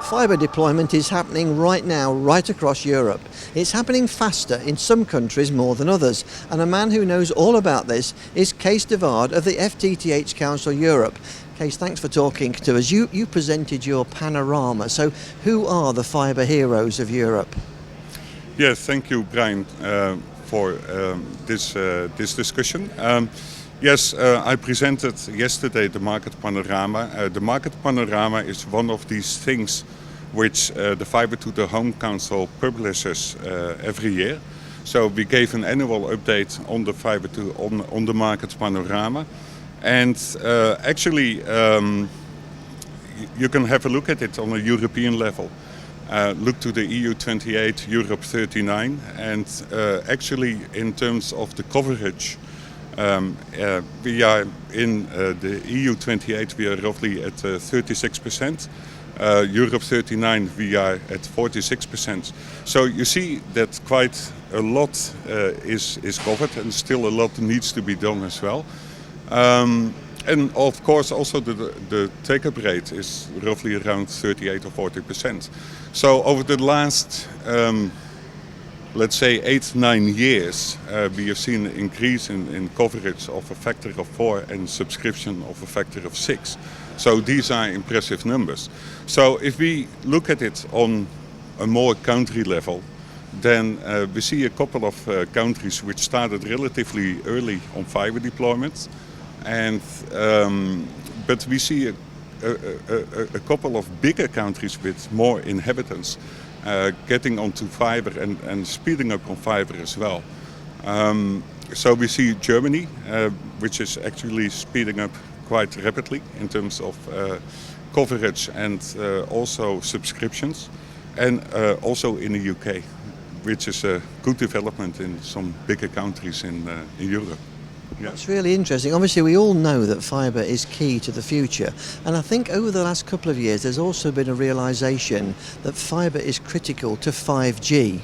Fibre deployment is happening right now, right across Europe. It's happening faster in some countries more than others, and a man who knows all about this is Kees de Waard of the FTTH Council Europe. Kees, thanks for talking to us. You presented your panorama, so who are the fibre heroes of Europe? Yes, thank you, Brian, for this discussion. Yes, I presented yesterday the market panorama. The market panorama is one of these things which the Fibre to the Home Council publishes every year. So we gave an annual update on the on the market panorama, and actually you can have a look at it on a European level. Look to the EU 28, Europe 39, and actually in terms of the coverage. We are in the EU 28, we are roughly at 36%. Europe 39, we are at 46%. So you see that quite a lot is covered, and still a lot needs to be done as well. And of course also the take-up rate is roughly around 38 or 40%. So over the last let's say 8-9 years, we have seen an increase in coverage of a factor of 4 and subscription of a factor of 6. So these are impressive numbers. So if we look at it on a more country level, then we see a couple of countries which started relatively early on fibre deployment, and but we see a couple of bigger countries with more inhabitants getting onto fibre and speeding up on fibre as well. So we see Germany, which is actually speeding up quite rapidly in terms of coverage and also subscriptions, and also in the UK, which is a good development in some bigger countries in Europe. Yeah. That's really interesting. Obviously we all know that fibre is key to the future, and I think over the last couple of years there's also been a realisation that fibre is critical to 5G.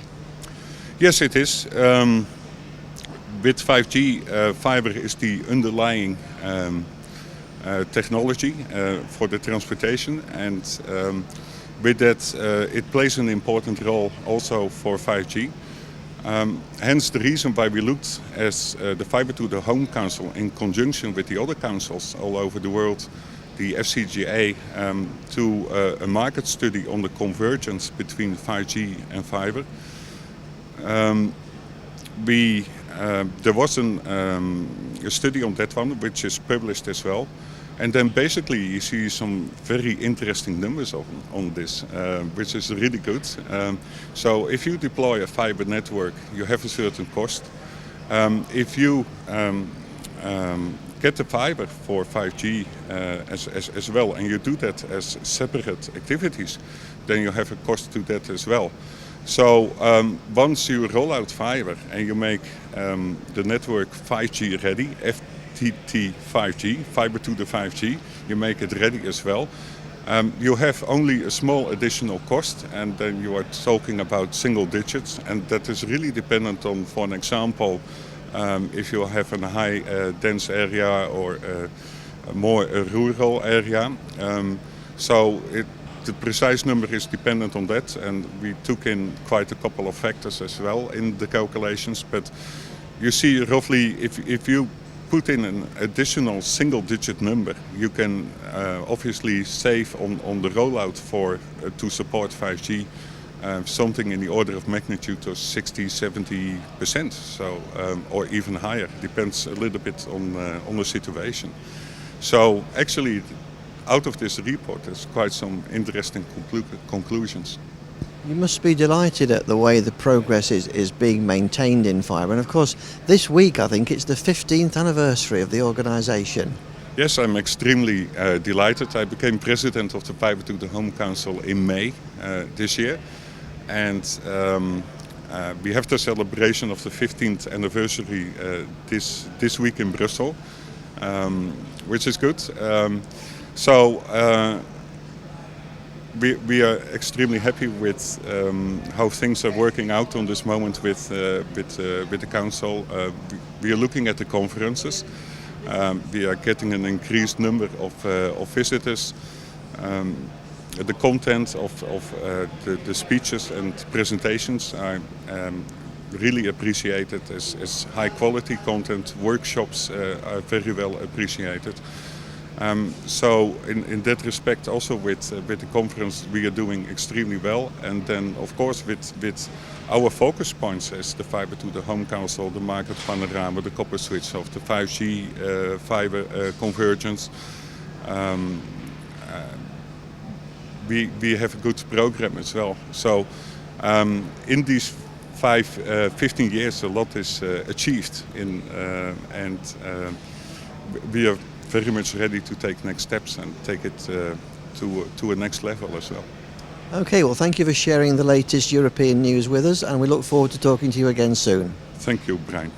Yes, it is. With 5G, fibre is the underlying technology for the transportation, and with that it plays an important role also for 5G. Hence the reason why we looked as the Fibre to the Home Council in conjunction with the other councils all over the world, the FCGA, to a market study on the convergence between 5G and fibre. There was a study on that one which is published as well. And then basically you see some very interesting numbers on this, which is really good. So if you deploy a fibre network, you have a certain cost. If you get the fibre for 5G as well, and you do that as separate activities, then you have a cost to that as well. So once you roll out fibre and you make the network 5G ready, FTTH 5G, fibre to the 5G, you make it ready as well. You have only a small additional cost, and then you are talking about single digits, and that is really dependent on, for an example, if you have a high dense area or a more rural area. The precise number is dependent on that, and we took in quite a couple of factors as well in the calculations. But you see roughly if you put in an additional single-digit number, you can obviously save on the rollout to support 5G something in the order of magnitude of 60-70%, so or even higher. Depends a little bit on the situation. So actually, out of this report, there's quite some interesting conclusions. You must be delighted at the way the progress is being maintained in fibre, and of course this week I think it's the 15th anniversary of the organisation. Yes, I'm extremely delighted. I became president of the Fibre to the Home Council in May this year, and we have the celebration of the 15th anniversary this week in Brussels, which is good. We are extremely happy with how things are working out on this moment with the council. We are looking at the conferences. We are getting an increased number of visitors. the content of the speeches and presentations are really appreciated as high quality content. Workshops are very well appreciated. So in that respect, also with the conference, we are doing extremely well. And then, of course, with our focus points as the fiber to the home council, the market panorama, the copper switch off, the 5G fiber convergence, we have a good program as well. So in these 15 years, a lot is achieved, and we are very much ready to take next steps and take it to a next level as well. Okay, well, thank you for sharing the latest European news with us, and we look forward to talking to you again soon. Thank you, Brian.